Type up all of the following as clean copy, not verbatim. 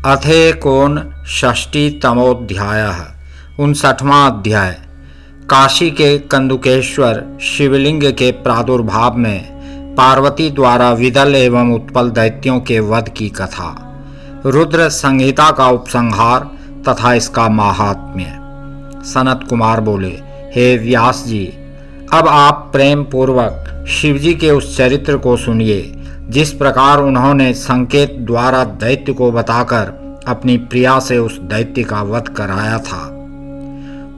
अथेकोन षष्टितमोऽध्यायः 59वां अध्याय। काशी के कंदुकेश्वर शिवलिंग के प्रादुर्भाव में पार्वती द्वारा विदल एवं उत्पल दैत्यों के वध की कथा, रुद्र संहिता का उपसंहार तथा इसका माहात्म्य। सनत कुमार बोले, हे व्यास जी, अब आप प्रेम पूर्वक शिवजी के उस चरित्र को सुनिए जिस प्रकार उन्होंने संकेत द्वारा दैत्य को बताकर अपनी प्रिया से उस दैत्य का वध कराया था।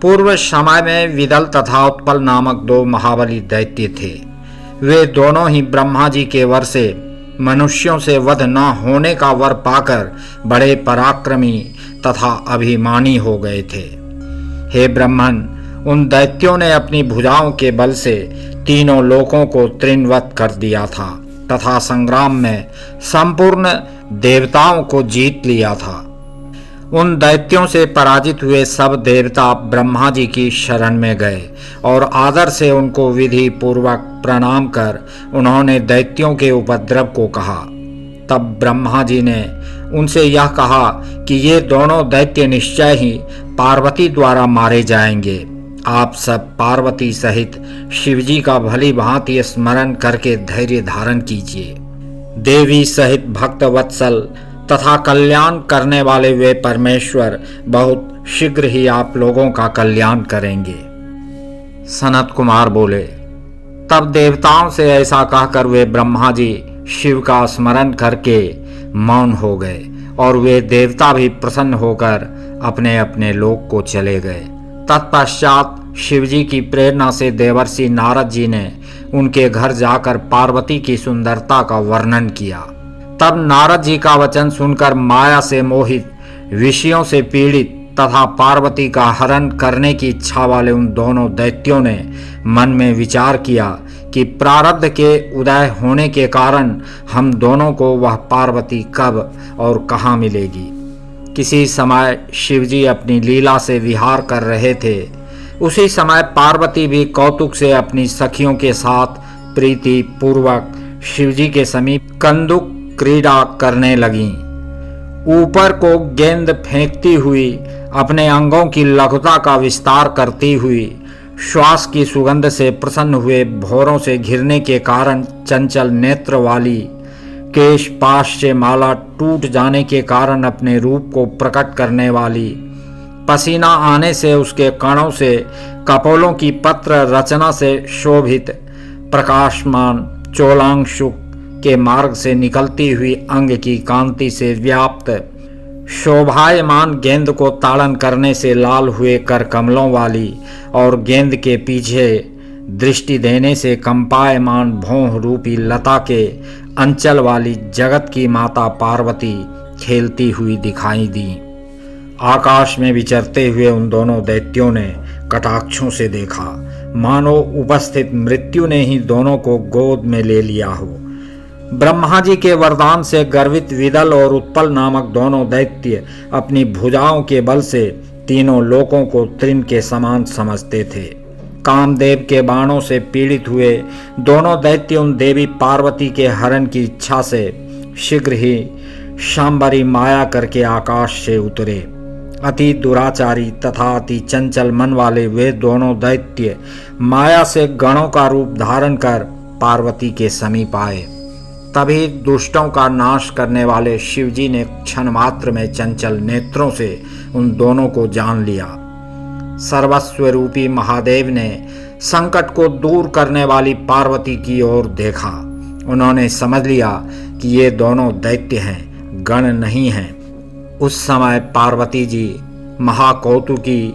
पूर्व समय में विदल तथा उत्पल नामक दो महाबली दैत्य थे। वे दोनों ही ब्रह्मा जी के वर से मनुष्यों से वध न होने का वर पाकर बड़े पराक्रमी तथा अभिमानी हो गए थे। हे ब्रह्मन, उन दैत्यों ने अपनी भुजाओं के बल से तीनों लोकों को तृणवत कर दिया था तथा संग्राम में संपूर्ण देवताओं को जीत लिया था। उन दैत्यों से पराजित हुए सब देवता ब्रह्मा जी की शरण में गए और आदर से उनको विधि पूर्वक प्रणाम कर उन्होंने दैत्यों के उपद्रव को कहा। तब ब्रह्मा जी ने उनसे यह कहा कि ये दोनों दैत्य निश्चय ही पार्वती द्वारा मारे जाएंगे। आप सब पार्वती सहित शिवजी का भली भांति स्मरण करके धैर्य धारण कीजिए। देवी सहित भक्त वत्सल तथा कल्याण करने वाले वे परमेश्वर बहुत शीघ्र ही आप लोगों का कल्याण करेंगे। सनत कुमार बोले, तब देवताओं से ऐसा कहकर वे ब्रह्मा जी शिव का स्मरण करके मौन हो गए और वे देवता भी प्रसन्न होकर अपने अपने लोक को चले गए। तत्पश्चात शिवजी की प्रेरणा से देवर्षि नारद जी ने उनके घर जाकर पार्वती की सुंदरता का वर्णन किया। तब नारद जी का वचन सुनकर माया से मोहित, विषयों से पीड़ित तथा पार्वती का हरण करने की इच्छा वाले उन दोनों दैत्यों ने मन में विचार किया कि प्रारब्ध के उदय होने के कारण हम दोनों को वह पार्वती कब और कहाँ मिलेगी। किसी समय शिवजी अपनी लीला से विहार कर रहे थे। उसी समय पार्वती भी कौतुक से अपनी सखियों के साथ प्रीति पूर्वक शिवजी के समीप कंदुक क्रीड़ा करने लगीं। ऊपर को गेंद फेंकती हुई, अपने अंगों की लघुता का विस्तार करती हुई, श्वास की सुगंध से प्रसन्न हुए भौरों से घिरने के कारण चंचल नेत्र वाली, केश पाश से माला टूट जाने के कारण अपने रूप को प्रकट करने वाली, पसीना आने से उसके कणों से कपोलों की पत्र रचना से शोभित, प्रकाशमान चोलांशु के मार्ग से निकलती हुई अंग की कांति से व्याप्त, शोभायमान गेंद को ताड़न करने से लाल हुए कर कमलों वाली और गेंद के पीछे दृष्टि देने से कंपायमान भौं रूपी लता के अंचल वाली जगत की माता पार्वती खेलती हुई दिखाई दी। आकाश में विचरते हुए उन दोनों दैत्यों ने कटाक्षों से देखा, मानो उपस्थित मृत्यु ने ही दोनों को गोद में ले लिया हो। ब्रह्मा जी के वरदान से गर्वित विदल और उत्पल नामक दोनों दैत्य अपनी भुजाओं के बल से तीनों लोकों को तृण के समान समझते थे। कामदेव के बाणों से पीड़ित हुए दोनों दैत्य उन देवी पार्वती के हरण की इच्छा से शीघ्र ही शांबरी माया करके आकाश से उतरे। अति दुराचारी तथा अति चंचल मन वाले वे दोनों दैत्य माया से गणों का रूप धारण कर पार्वती के समीप आए। तभी दुष्टों का नाश करने वाले शिवजी ने क्षण मात्र में चंचल नेत्रों से उन दोनों को जान लिया। सर्वस्व रूपी महादेव ने संकट को दूर करने वाली पार्वती की ओर देखा। उन्होंने समझ लिया कि ये दोनों दैत्य हैं, गण नहीं हैं। उस समय पार्वती जी महाकौतुकी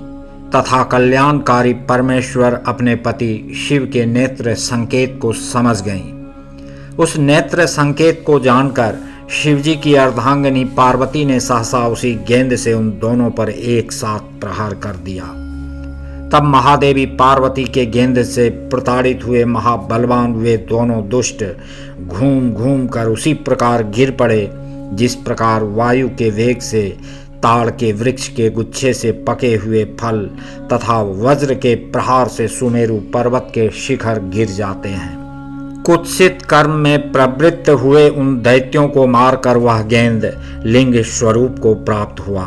तथा कल्याणकारी परमेश्वर अपने पति शिव के नेत्र संकेत को समझ गईं। उस नेत्र संकेत को जानकर शिवजी की अर्धांगिनी पार्वती ने सहसा उसी गेंद से उन दोनों पर एक साथ प्रहार कर दिया। तब महादेवी पार्वती के गेंद से प्रताड़ित हुए महाबलवान वे दोनों दुष्ट घूम घूम कर उसी प्रकार गिर पड़े जिस प्रकार वायु के वेग से ताड़ के वृक्ष के गुच्छे से पके हुए फल तथा वज्र के प्रहार से सुमेरु पर्वत के शिखर गिर जाते हैं। कुत्सित कर्म में प्रवृत्त हुए उन दैत्यों को मारकर वह गेंद लिंग स्वरूप को प्राप्त हुआ।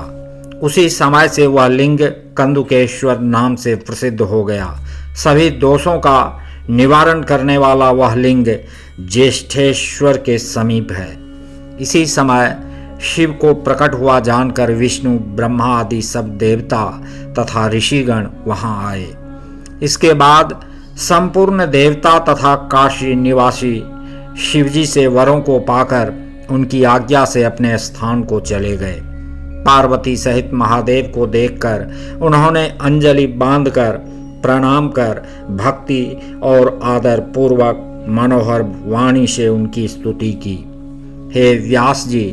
उसी समय से वह लिंग कंदुकेश्वर नाम से प्रसिद्ध हो गया। सभी दोषों का निवारण करने वाला वह लिंग ज्येष्ठेश्वर के समीप है। इसी समय शिव को प्रकट हुआ जानकर विष्णु, ब्रह्मा आदि सब देवता तथा ऋषिगण वहां आए। इसके बाद संपूर्ण देवता तथा काशी निवासी शिवजी से वरों को पाकर उनकी आज्ञा से अपने स्थान को चले गए। पार्वती सहित महादेव को देखकर उन्होंने अंजलि बांधकर प्रणाम कर भक्ति और आदर पूर्वक मनोहर वाणी से उनकी स्तुति की। हे व्यास जी,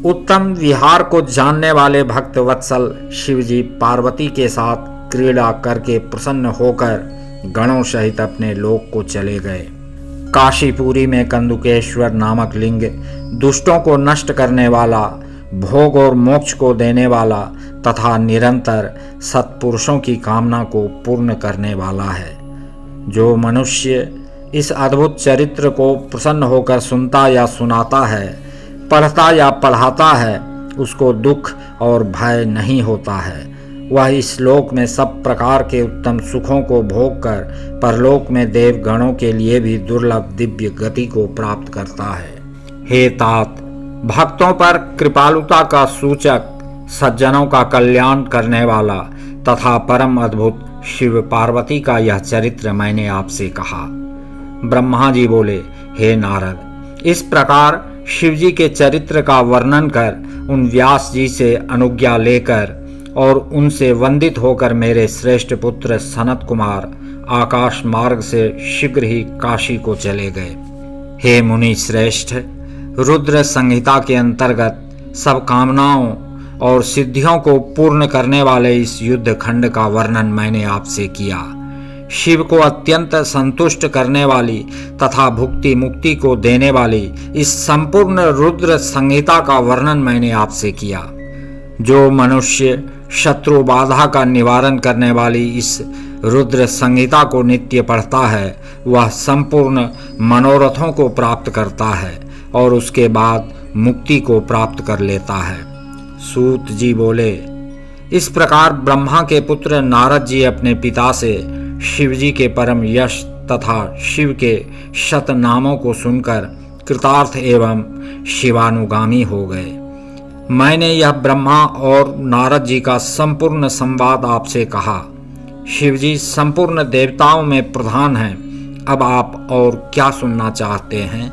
उत्तम विहार को जानने वाले भक्त वत्सल शिवजी पार्वती के साथ क्रीड़ा करके प्रसन्न होकर गणों सहित अपने लोक को चले गए। काशीपुरी में कंदुकेश्वर नामक लिंग दुष्टों को नष्ट करने वाला, भोग और मोक्ष को देने वाला तथा निरंतर सत्पुरुषों की कामना को पूर्ण करने वाला है। जो मनुष्य इस अद्भुत चरित्र को प्रसन्न होकर सुनता या सुनाता है, पढ़ता या पढ़ाता है, उसको दुख और भय नहीं होता है। वह इस लोक में सब प्रकार के उत्तम सुखों को भोग कर परलोक में देव गणों के लिए भी दुर्लभ दिव्य गति को प्राप्त करता है। हे तात, भक्तों पर कृपालुता का सूचक, सज्जनों का कल्याण करने वाला तथा परम अद्भुत शिव पार्वती का यह चरित्र मैंने आपसे कहा। ब्रह्मा जी बोले, हे नारद, इस प्रकार शिवजी के चरित्र का वर्णन कर उन व्यास जी से अनुज्ञा लेकर और उनसे वंदित होकर मेरे श्रेष्ठ पुत्र सनत कुमार आकाश मार्ग से शीघ्र ही काशी को चले गए। हे मुनि श्रेष्ठ, रुद्र संहिता के अंतर्गत सब कामनाओं और सिद्धियों को पूर्ण करने वाले इस युद्ध खंड का वर्णन मैंने आपसे किया। शिव को अत्यंत संतुष्ट करने वाली तथा भुक्ति मुक्ति को देने वाली इस संपूर्ण रुद्र संहिता का वर्णन मैंने आपसे किया। जो मनुष्य शत्रु बाधा का निवारण करने वाली इस रुद्र संहिता को नित्य पढ़ता है, वह संपूर्ण मनोरथों को प्राप्त करता है और उसके बाद मुक्ति को प्राप्त कर लेता है। सूत जी बोले, इस प्रकार ब्रह्मा के पुत्र नारद जी अपने पिता से शिवजी के परम यश तथा शिव के शत नामों को सुनकर कृतार्थ एवं शिवानुगामी हो गए। मैंने यह ब्रह्मा और नारद जी का संपूर्ण संवाद आपसे कहा। शिवजी संपूर्ण देवताओं में प्रधान हैं। अब आप और क्या सुनना चाहते हैं?